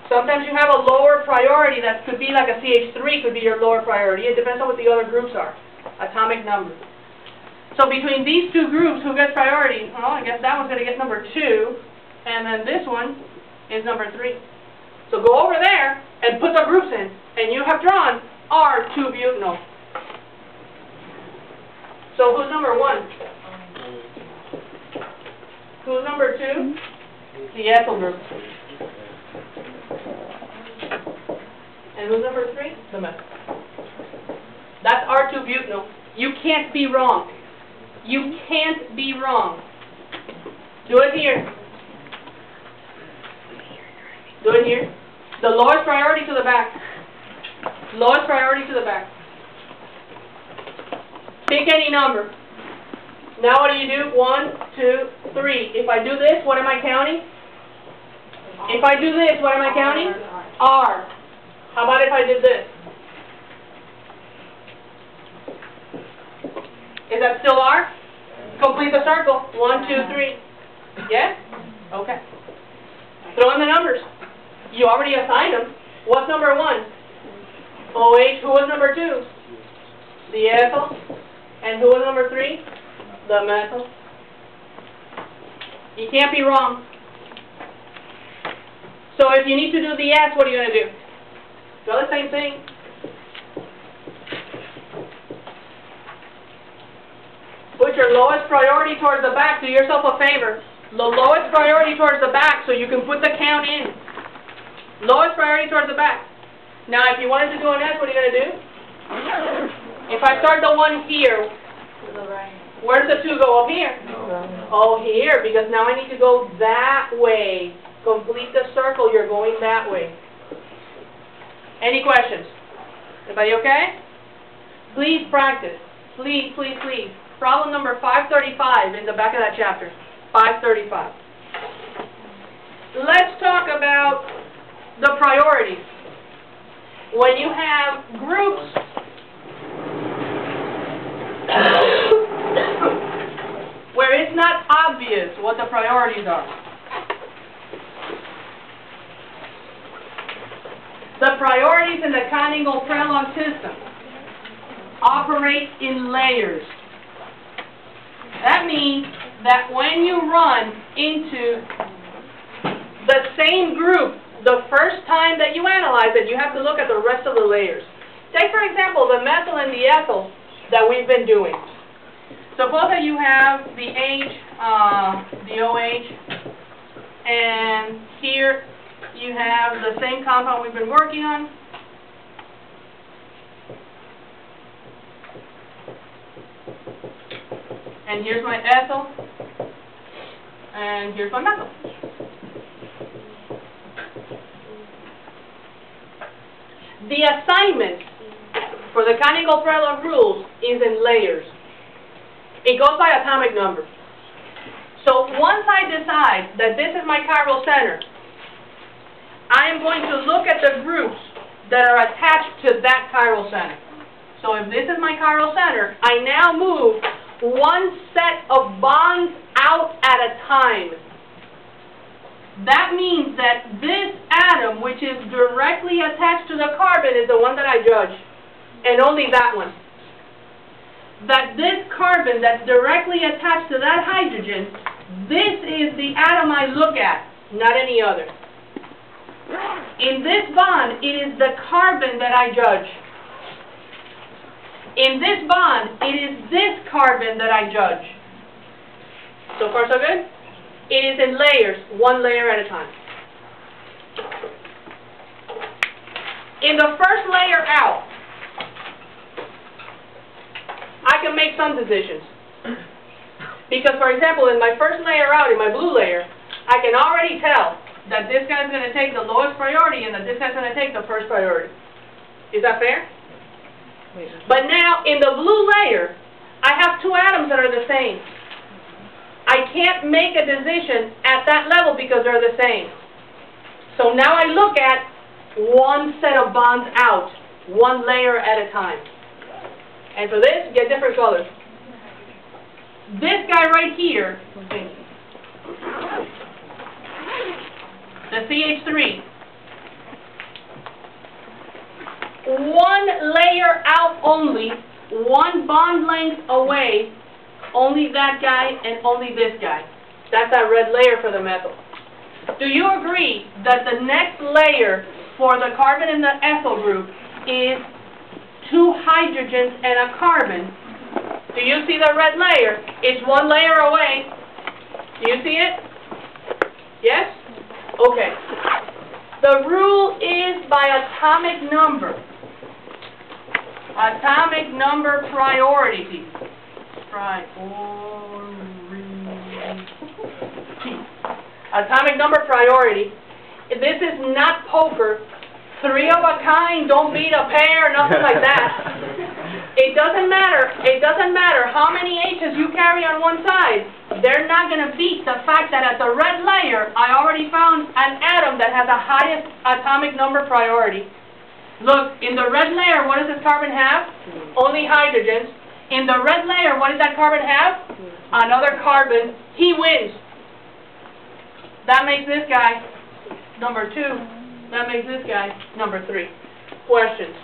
Sometimes you have a lower priority that could be like a CH3 could be your lower priority. It depends on what the other groups are. Atomic number. So between these two groups, who gets priority? Well, I guess that one's going to get number 2, and then this one is number 3. So go over there and put the groups in, and you have drawn R2-butanol. So who's number 1? Who's number 2? The ethyl group. And who's number 3? The methyl. That's R2-butanol. You can't be wrong. You can't be wrong. Do it here. Do it here. The lowest priority to the back. Lowest priority to the back. Pick any number. Now what do you do? 1, 2, 3. If I do this, what am I counting? If I do this, what am I counting? R. How about if I did this? Is that still R? Complete the circle. 1, 2, 3. Yes? Okay. Throw in the numbers. You already assigned them. What's number 1? OH. Who was number 2? The ethyl. And who was number 3? The methyl. You can't be wrong. So if you need to do the S, what are you going to do? Do the same thing. Put your lowest priority towards the back. Do yourself a favor. The lowest priority towards the back so you can put the count in. Lowest priority towards the back. Now, if you wanted to do an S, what are you going to do? If I start the 1 here, where does the 2 go? Up here? Oh, here, because now I need to go that way. Complete the circle. You're going that way. Any questions? Everybody okay? Please practice. Please, please, please. Problem number 535 in the back of that chapter. 535. Let's talk about the priorities. When you have groups where it's not obvious what the priorities are. The priorities in the Koning-Prelog system operate in layers. That means that when you run into the same group the first time that you analyze it, you have to look at the rest of the layers. Take, for example, the methyl and the ethyl that we've been doing. Suppose that you have the H, the OH, and here you have the same compound we've been working on. And here's my ethyl, and here's my methyl. The assignment for the Koning-Prelog rules is in layers. It goes by atomic number. So once I decide that this is my chiral center, I am going to look at the groups that are attached to that chiral center. So if this is my chiral center, I now move one set of bonds out at a time. That means that this atom, which is directly attached to the carbon, is the one that I judge, and only that one. That this carbon that's directly attached to that hydrogen, this is the atom I look at, not any other. In this bond, it is the carbon that I judge. In this bond, it is this carbon that I judge. So far, so good? It is in layers, one layer at a time. In the first layer out, I can make some decisions. Because, for example, in my first layer out, in my blue layer, I can already tell that this guy's going to take the lowest priority and that this guy's going to take the first priority. Is that fair? But now, in the blue layer, I have two atoms that are the same. I can't make a decision at that level because they're the same. So now I look at one set of bonds out, one layer at a time. And for this, get different colors. This guy right here, the CH3, length away, only that guy and only this guy. That's that red layer for the methyl. Do you agree that the next layer for the carbon in the ethyl group is 2 hydrogens and a carbon? Do you see the red layer? It's 1 layer away. Do you see it? Yes? Okay. The rule is by atomic number. Atomic number priority. Atomic number priority. This is not poker. 3 of a kind, don't beat a pair, nothing like that. It doesn't matter. It doesn't matter how many H's you carry on one side. They're not going to beat the fact that at the red layer, I already found an atom that has the highest atomic number priority. Look, in the red layer, what does this carbon have? Only hydrogens. In the red layer, what does that carbon have? Another carbon. He wins. That makes this guy number 2. That makes this guy number 3. Questions?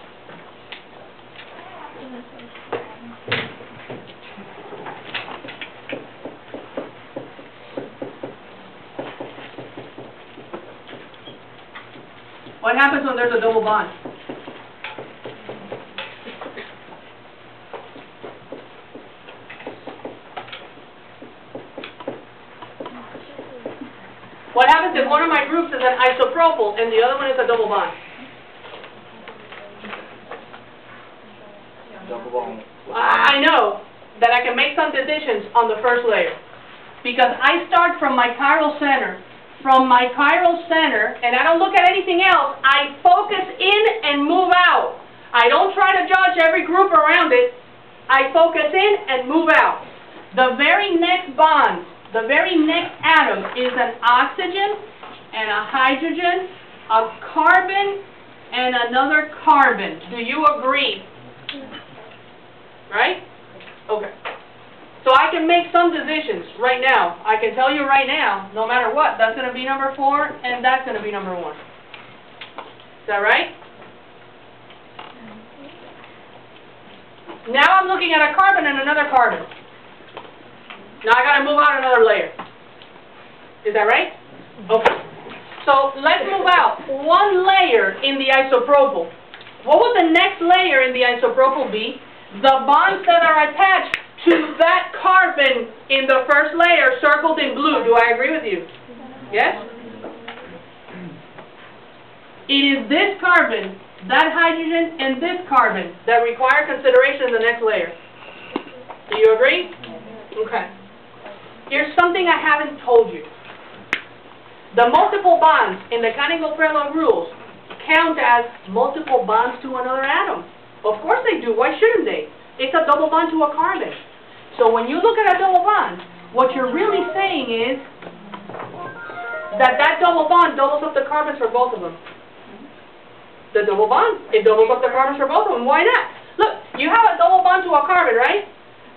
What happens when there's a double bond? What happens if one of my groups is an isopropyl and the other one is a double bond? Double bond. I know that I can make some decisions on the first layer because I start from my chiral center. From my chiral center, and I don't look at anything else, I focus in and move out. I don't try to judge every group around it. I focus in and move out. The very next bond, the very next atom is an oxygen and a hydrogen, a carbon and another carbon. Do you agree? Right? Okay. So I can make some decisions right now. I can tell you right now, no matter what, that's going to be number 4 and that's going to be number 1. Is that right? Now I'm looking at a carbon and another carbon. Now I got to move out another layer. Is that right? Okay. So let's move out 1 layer in the isopropyl. What would the next layer in the isopropyl be? The bonds that are attached to that carbon in the first layer circled in blue. Do I agree with you? Yes? It is this carbon, that hydrogen, and this carbon that require consideration in the next layer. Do you agree? Okay. Here's something I haven't told you. The multiple bonds in the Canigel-Prelog rules count as multiple bonds to another atom. Of course they do. Why shouldn't they? It's a double bond to a carbon. So when you look at a double bond, what you're really saying is that that double bond doubles up the carbons for both of them. The double bond, it doubles up the carbons for both of them. Why not? Look, you have a double bond to a carbon, right?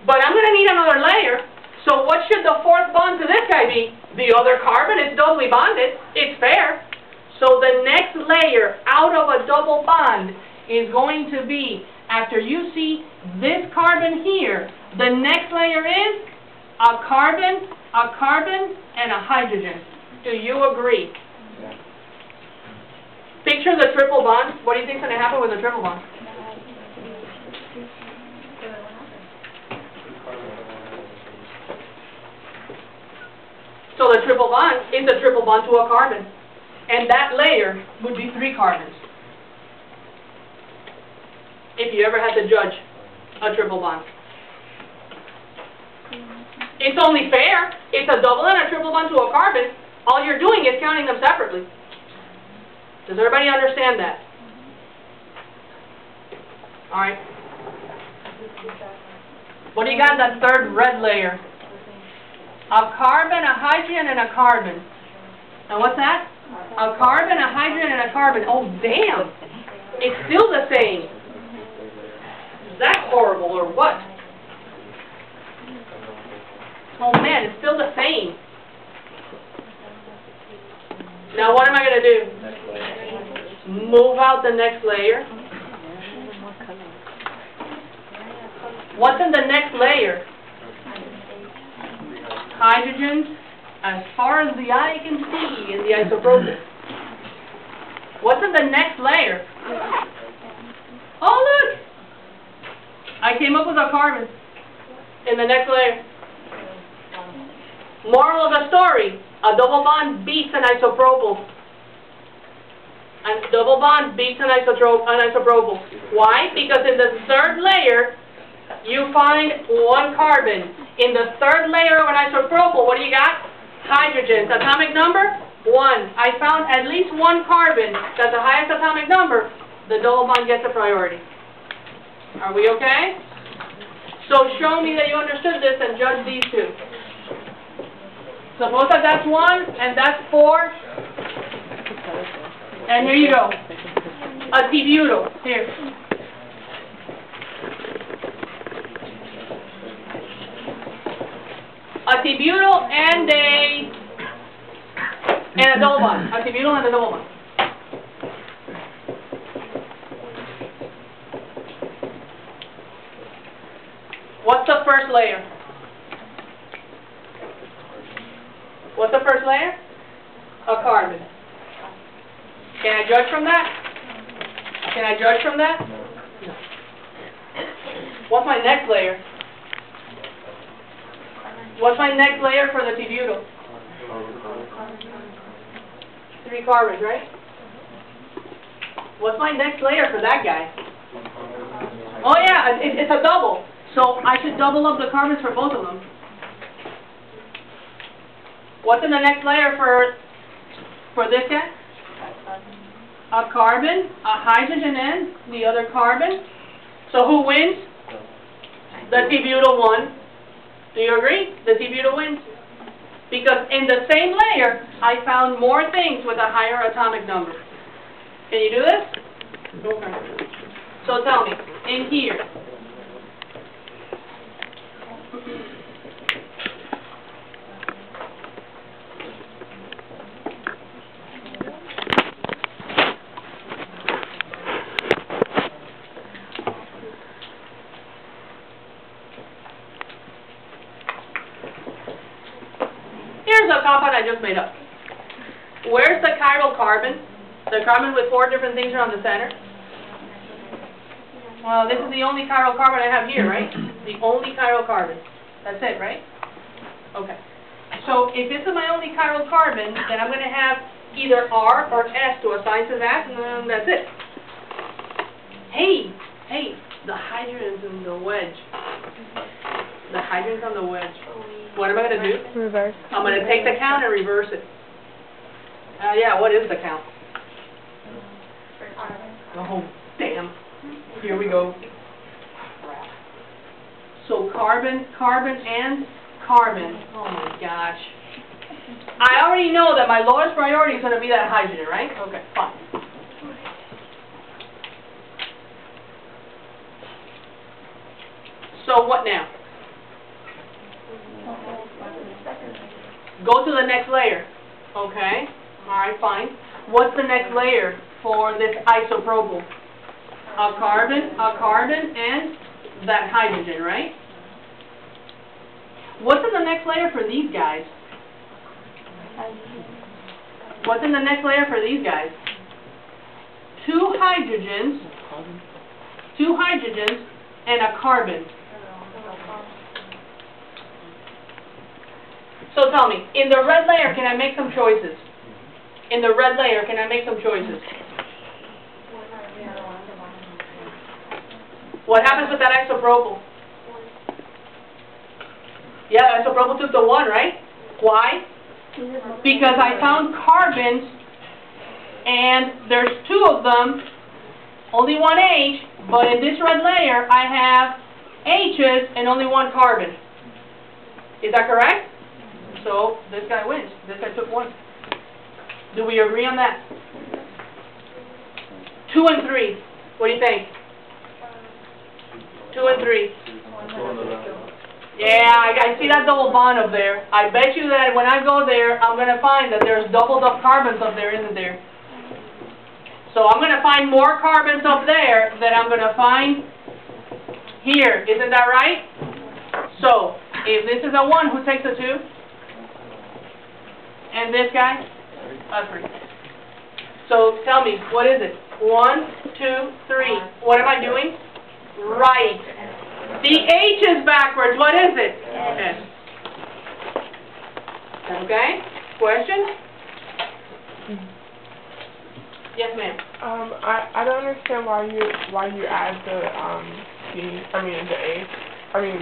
But I'm going to need another layer. So what should the 4th bond to this guy be? The other carbon is doubly bonded. It's fair. So the next layer out of a double bond is going to be, after you see this carbon here, the next layer is a carbon, and a hydrogen. Do you agree? Yeah. Picture the triple bond. What do you think is going to happen with the triple bond? So the triple bond is a triple bond to a carbon. And that layer would be 3 carbons. If you ever had to judge a triple bond. It's only fair. It's a double and a triple bond to a carbon. All you're doing is counting them separately. Does everybody understand that? All right. What do you got in that 3rd red layer? A carbon, a hydrogen, and a carbon. And what's that? A carbon, a hydrogen, and a carbon. Oh, damn. It's still the same. Is that horrible or what? Oh man, it's still the same. Now what am I going to do? Move out the next layer. What's in the next layer? Hydrogens, as far as the eye can see in the isopropyl. What's in the next layer? Oh, look! I came up with a carbon in the next layer. Moral of the story, a double bond beats an isopropyl. A double bond beats an isopropyl. Why? Because in the third layer, you find one carbon. In the third layer of an isopropyl, what do you got? Hydrogens. Atomic number? 1. I found at least one carbon that's the highest atomic number. The double bond gets a priority. Are we okay? So show me that you understood this and judge these two. Suppose that that's 1 and that's 4. And here you go. A T-butyl. Here. A T-butyl and a double bond. A T-butyl and a double bond. What's the first layer? What's the first layer? A carbon. Can I judge from that? Can I judge from that? No. What's my next layer? What's my next layer for the T-butyl? 3 carbons, right? What's my next layer for that guy? Oh yeah, it's a double. So I should double up the carbons for both of them. What's in the next layer for this guy? A carbon, a hydrogen, and the other carbon. So who wins? The T-butyl won. Do you agree? The T-butyl wins. Because in the same layer, I found more things with a higher atomic number. Can you do this? Okay. So tell me, in here, here's a compound I just made up. Where's the chiral carbon? The carbon with 4 different things around the center? Well, this is the only chiral carbon I have here, right? The only chiral carbon. That's it, right? Okay. So if this is my only chiral carbon, then I'm going to have either R or S to assign to that, and then that's it. Hey, the hydrogen's in the wedge. The hydrogen's on the wedge. What am I going to do? Reverse. I'm going to take the count and reverse it. Yeah, what is the count? Oh, damn. Here we go. Crap. So carbon, carbon, and carbon. Oh my gosh. I already know that my lowest priority is going to be that hydrogen, right? Okay, fine. So what now? Go to the next layer. Okay. Alright, fine. What's the next layer for this isopropyl? A carbon, and that hydrogen, right? What's in the next layer for these guys? What's in the next layer for these guys? 2 hydrogens, and a carbon. So tell me, in the red layer, can I make some choices? In the red layer, can I make some choices? What happens with that isopropyl? Yeah, isopropyl took the 1, right? Why? Because I found carbons, and there's 2 of them, only 1 H, but in this red layer, I have H's and only 1 carbon. Is that correct? So, this guy wins. This guy took 1. Do we agree on that? 2 and 3. What do you think? 2 and 3. Yeah, I see that double bond up there. I bet you that when I go there, I'm going to find that there's doubled up carbons up there, isn't there? So I'm going to find more carbons up there than I'm going to find here. Isn't that right? So, if this is a 1, who takes a 2? And this guy? A 3. So, tell me, what is it? 1, 2, 3. What am I doing? Right. The H is backwards. What is it? S. Okay? Questions? Yes, ma'am. I don't understand why you add the C. I mean the H. I mean,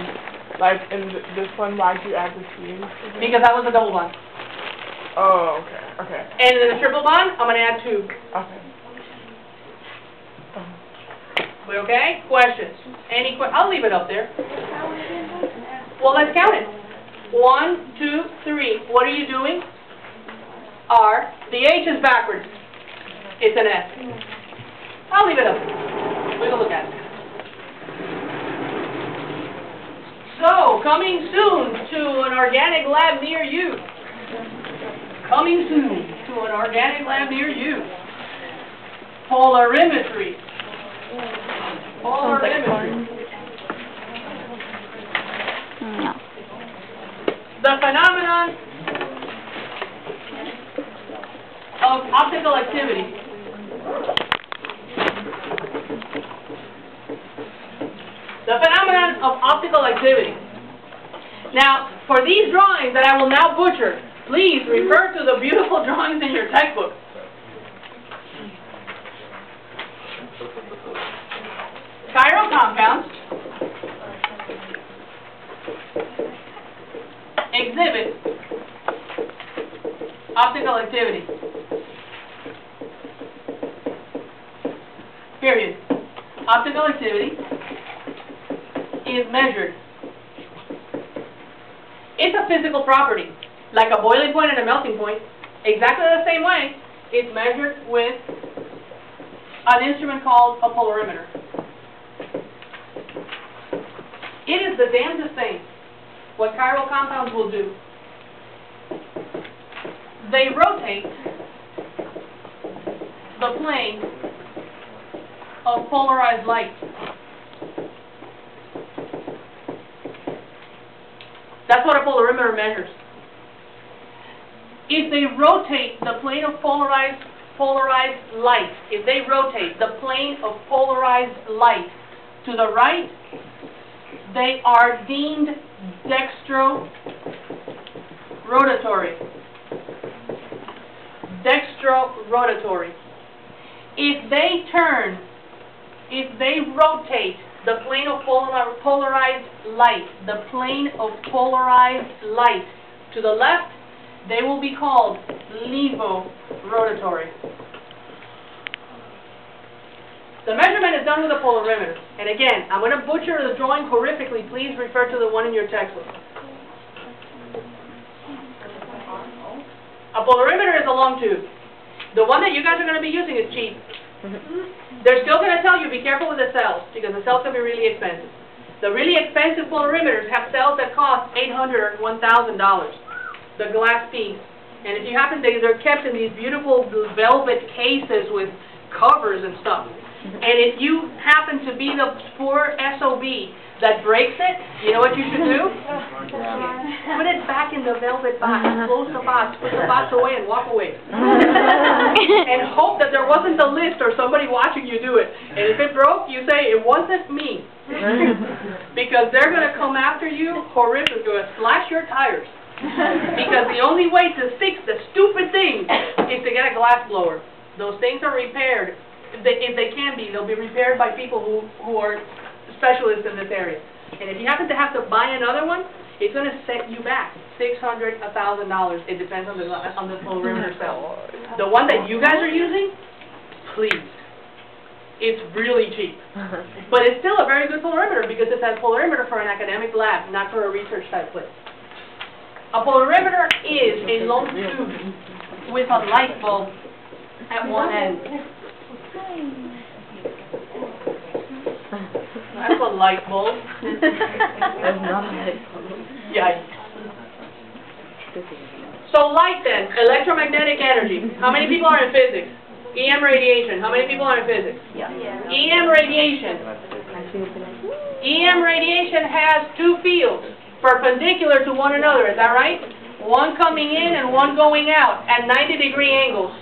like in this one, why'd you add the C? Because that was a double bond. Oh, okay. And in the triple bond, I'm gonna add 2. Okay. We okay? Questions? I'll leave it up there. Well, let's count it. 1, 2, 3. What are you doing? R. The H is backwards. It's an S. I'll leave it up there. We can look at it. So, coming soon to an organic lab near you. Coming soon to an organic lab near you. Polarimetry. Polarimetry. No. The phenomenon of optical activity. The phenomenon of optical activity. Now, for these drawings that I will now butcher, please refer to the beautiful drawings in your textbook. Chiral compounds exhibit optical activity. Period. Optical activity is measured. It's a physical property, like a boiling point and a melting point. Exactly the same way, it's measured with an instrument called a polarimeter. It is the damnedest thing what chiral compounds will do. They rotate the plane of polarized light. That's what a polarimeter measures. If they rotate the plane of polarized light, if they rotate the plane of polarized light to the right, they are deemed dextro-rotatory. Dextro-rotatory. If they rotate the plane of polarized light, the plane of polarized light to the left, they will be called levorotatory. The measurement is done with a polarimeter. And again, I'm going to butcher the drawing horrifically. Please refer to the one in your textbook. A polarimeter is a long tube. The one that you guys are going to be using is cheap. They're still going to tell you, be careful with the cells, because the cells can be really expensive. The really expensive polarimeters have cells that cost $800 or $1,000. The glass piece. And if you happen to, they're kept in these beautiful velvet cases with covers and stuff. And if you happen to be the poor SOB that breaks it, you know what you should do? Put it back in the velvet box, close the box, put the box away and walk away. And hope that there wasn't a list or somebody watching you do it. And if it broke, you say, it wasn't me. Because they're going to come after you horrifically, going to slash your tires. Because the only way to fix the stupid thing is to get a glass blower. Those things are repaired. If they can be, they'll be repaired by people who are specialists in this area. And if you happen to have to buy another one, it's going to set you back $600, $1,000. It depends on the polarimeter cell. The one that you guys are using, please. It's really cheap. But it's still a very good polarimeter because it's a polarimeter for an academic lab, not for a research type place. A polarimeter is a long tube with a light bulb at one end. That's a light bulb. That's not a light bulb. Yikes. So light then, electromagnetic energy. How many people are in physics? EM radiation. How many people are in physics? Yeah. EM radiation EM radiation has two fields perpendicular to one another, is that right? One coming in and one going out at 90-degree angles.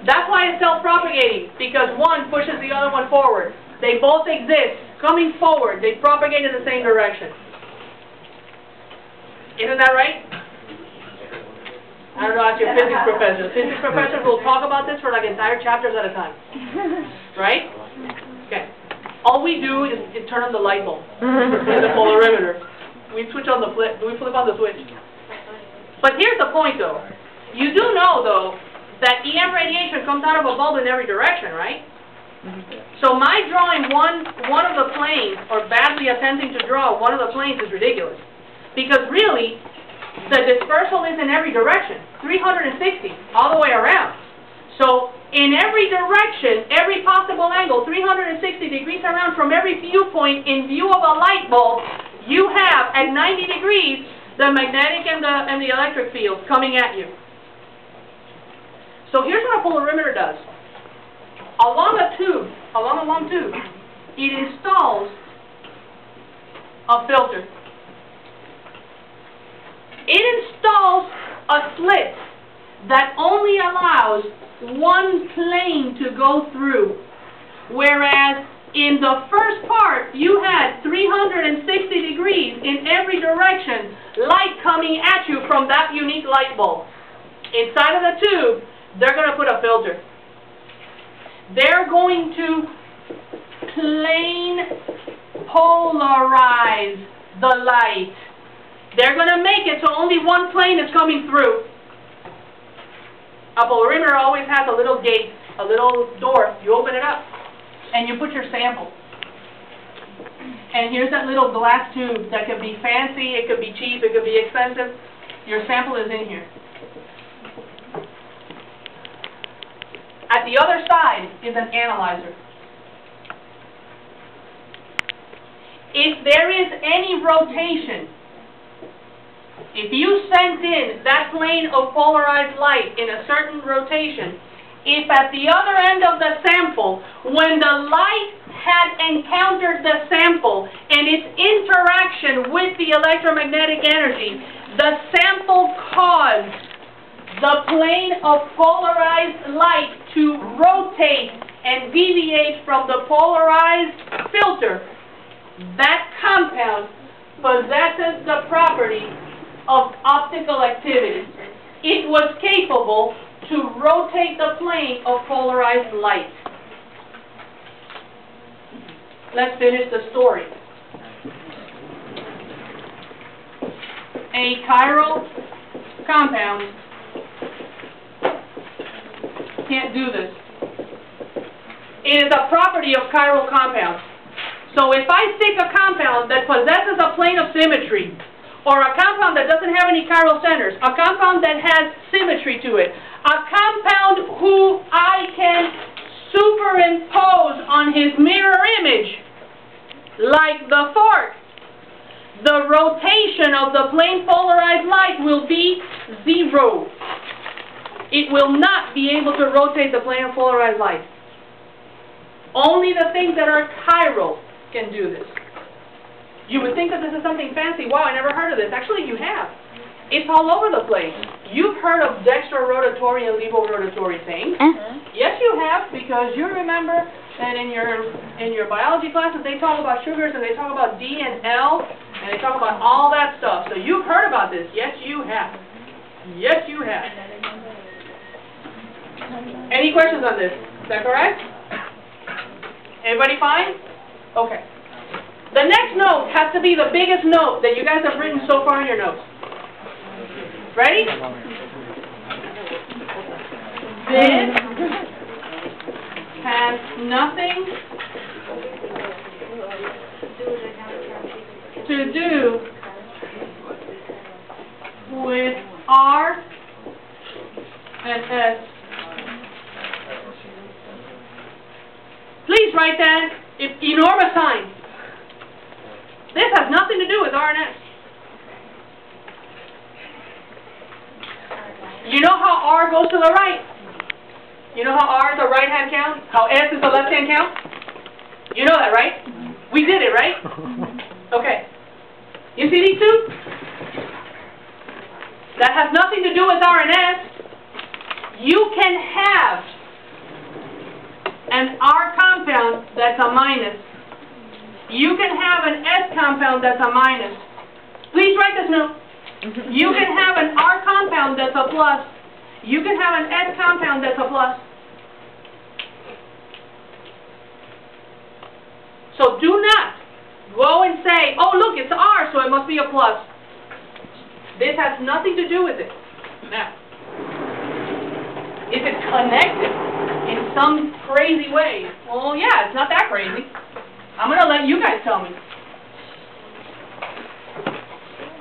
That's why it's self-propagating, because one pushes the other one forward. They both exist. Coming forward, they propagate in the same direction. Isn't that right? I don't know, ask your physics professors. Physics professors will talk about this for like entire chapters at a time. Right? Okay. All we do is turn on the light bulb in the polarimeter. We switch on the flip. We flip on the switch. But here's the point, though. You do know, though, that EM radiation comes out of a bulb in every direction, right? So my drawing one of the planes, or badly attempting to draw one of the planes, is ridiculous. Because really, the dispersal is in every direction, 360, all the way around. So in every direction, every possible angle, 360 degrees around from every viewpoint in view of a light bulb, you have, at 90 degrees, the magnetic and the electric fields coming at you. So here's what a polarimeter does. Along a long tube, it installs a filter. It installs a slit that only allows one plane to go through, whereas in the first part, you had 360 degrees in every direction, light coming at you from that unique light bulb. Inside of the tube, they're going to put a filter. They're going to plane polarize the light. They're going to make it so only one plane is coming through. A polarimeter always has a little gate, a little door. You open it up, and you put your sample. And here's that little glass tube that could be fancy, it could be cheap, it could be expensive. Your sample is in here. At the other side is an analyzer. If there is any rotation, if you sent in that plane of polarized light in a certain rotation, if at the other end of the sample, when the light had encountered the sample and its interaction with the electromagnetic energy, the sample caused the plane of polarized light to rotate and deviate from the polarized filter, that compound possesses the property of optical activity. It was capable to rotate the plane of polarized light. Let's finish the story. A chiral compound can't do this. It is a property of chiral compounds. So if I stick a compound that possesses a plane of symmetry, or a compound that doesn't have any chiral centers, a compound that has symmetry to it, a compound who I can superimpose on his mirror image, like the fork, the rotation of the plane polarized light will be 0. It will not be able to rotate the plane of polarized light. Only the things that are chiral can do this. You would think that this is something fancy. Wow, I never heard of this. Actually, you have. It's all over the place. You've heard of dextrorotatory and levorotatory things. Yes, you have, because you remember that in your biology classes they talk about sugars and they talk about D and L and they talk about all that stuff. So you've heard about this. Yes, you have. Yes, you have. Any questions on this? Is that correct? Everybody fine? Okay. The next note has to be the biggest note that you guys have written so far in your notes. Ready? This has nothing to do with R and S. Please write that enormous sign. This has nothing to do with R and S. You know how R goes to the right? You know how R is a right-hand count? How S is a left-hand count? You know that, right? We did it, right? Okay. You see these two? That has nothing to do with R and S. You can have an R compound that's a minus. You can have an S compound that's a minus. Please write this note. You can have an R compound that's a plus. You can have an S compound that's a plus. So do not go and say, oh look, it's R, so it must be a plus. This has nothing to do with it. Now, is it connected in some crazy way? Well, yeah, it's not that crazy. I'm going to let you guys tell me.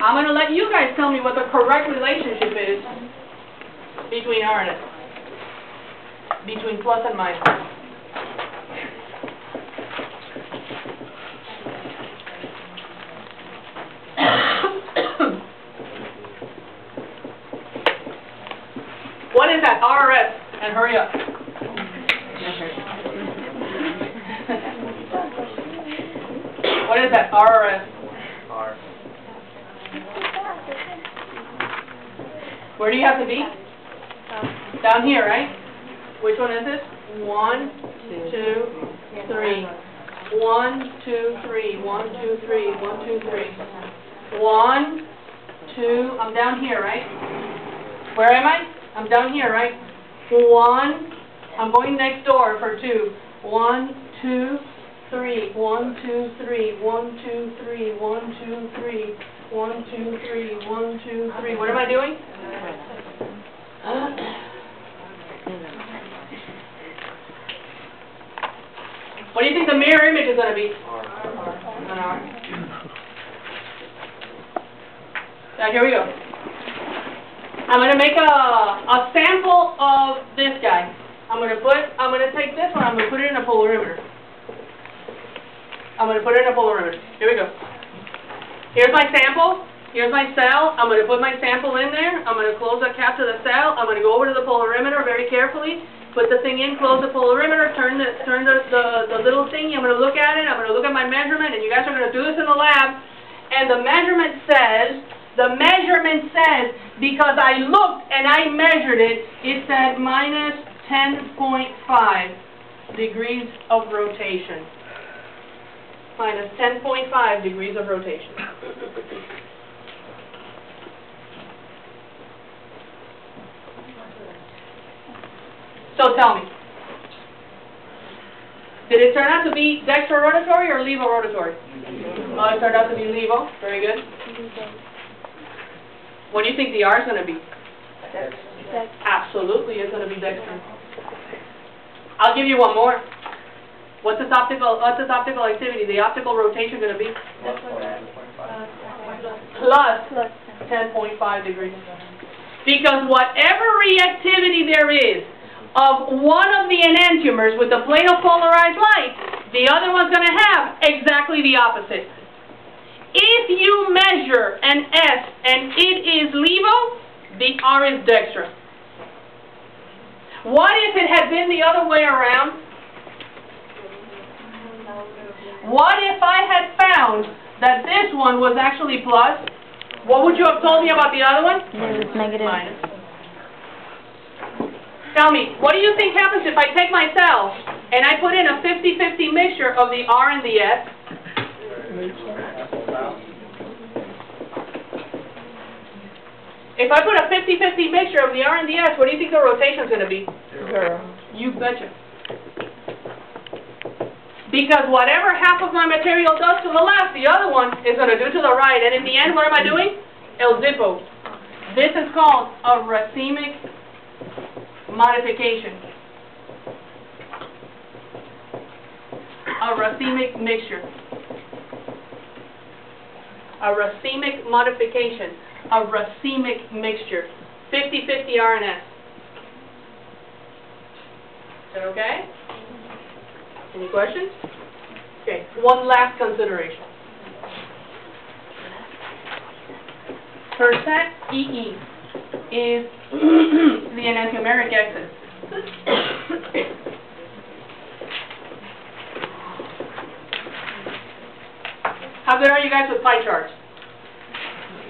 I'm going to let you guys tell me what the correct relationship is between R and S. Between plus and minus. What is that? RS. And hurry up. What is that? RS. R. Where do you have to be? Down here, right? Which one is this? 1, 2, 3. 1, 2, 3. 1, 2, 3. 1, 2, 3. 1, 2. I'm down here, right? Where am I? I'm down here, right? 1. I'm going next door for 2. 1, 2, 3. 1, 2, 3. 1, 2, 3. 1, 2, 3. 1, 2, 3. 1, 2, 3. What am I doing? What do you think the mirror image is going to be? An R. Now here we go. I'm going to make a sample of this guy. I'm going to take this one, I'm going to put it in a polarimeter. I'm going to put it in a polarimeter. Here we go. Here's my sample. Here's my cell. I'm going to put my sample in there. I'm going to close the cap to the cell. I'm going to go over to the polarimeter very carefully. Put the thing in, close the polarimeter, turn the little thingy. I'm going to look at it. I'm going to look at my measurement, and you guys are going to do this in the lab. And the measurement says, because I looked and I measured it, it said minus 10.5 degrees of rotation. Minus 10.5 degrees of rotation. So tell me, did it turn out to be dextrorotatory or levorotatory? Oh, it turned out to be levo. Very good. What do you think the R is going to be? Absolutely, it's going to be dextrin. I'll give you one more. What's its optical activity? The optical rotation going to be? Plus 10.5 degrees. Because whatever reactivity there is of one of the enantiomers with the plane of polarized light, the other one's going to have exactly the opposite. If you measure an S and it is levo, the R is dextrin. What if it had been the other way around? What if I had found that this one was actually plus? What would you have told me about the other one? It was negative. Minus. Tell me, what do you think happens if I take my cells and I put in a 50-50 mixture of the R and the S? If I put a 50-50 mixture of the R and the S, what do you think the rotation is going to be? 0. You betcha. Because whatever half of my material does to the left, the other one is going to do to the right. And in the end, what am I doing? El Zippo. This is called a racemic modification. A racemic mixture. A racemic modification. A racemic mixture. 50-50 R and S. Is that okay? Any questions? Okay, one last consideration. Percent EE is the enantiomeric excess. How good are you guys with pie charts?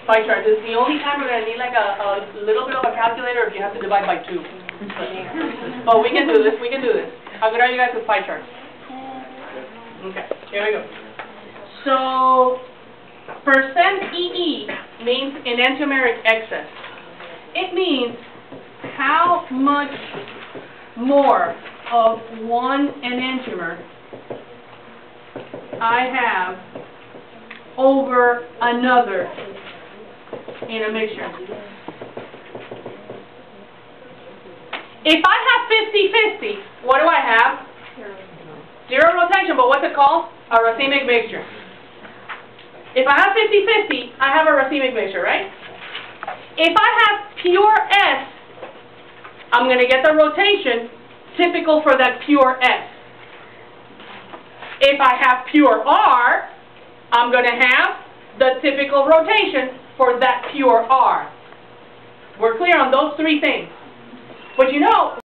Pie charts is the only time we're going to need like a little bit of a calculator if you have to divide by 2. But we can do this, we can do this. How good are you guys with pie charts? Okay, here we go. So, percent EE means enantiomeric excess. It means how much more of one enantiomer I have over another in a mixture. If I have 50-50, what do I have? Zero rotation, but what's it called? A racemic mixture. If I have 50-50, I have a racemic mixture, right? If I have pure S, I'm going to get the rotation typical for that pure S. If I have pure R, I'm going to have the typical rotation for that pure R. We're clear on those 3 things. But you know,